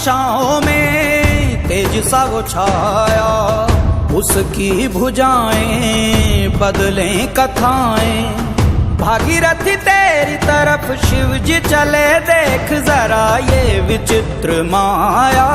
आशाओं में तेज सा वो छाया, उसकी भुजाएं बदलें कथाएं। भागीरथी तेरी तरफ शिव जी चले, देख जरा ये विचित्र माया।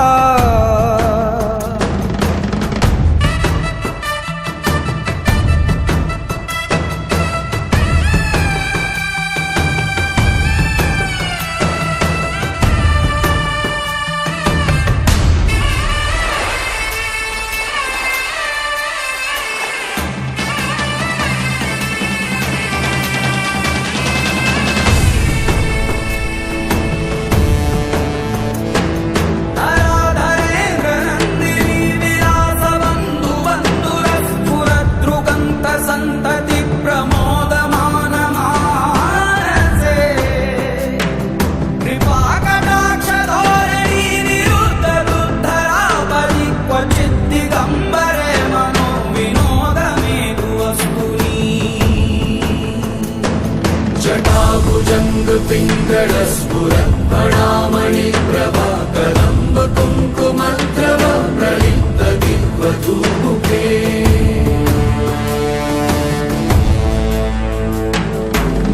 पिङ्गळस्फुरत्फणामणि प्रभा कदम्ब कुङ्कुमद्रव प्रलिप्त दिग्वधूमुखे।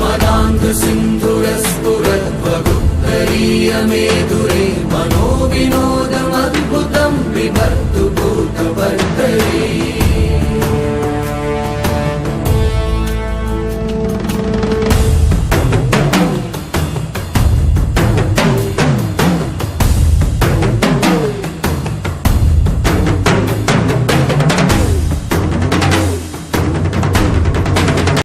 मदान्ध सिन्धुरस्फुरद्वगुप्तरीयमेधुरे मनोविनोदमद्भुतं बिभर्ति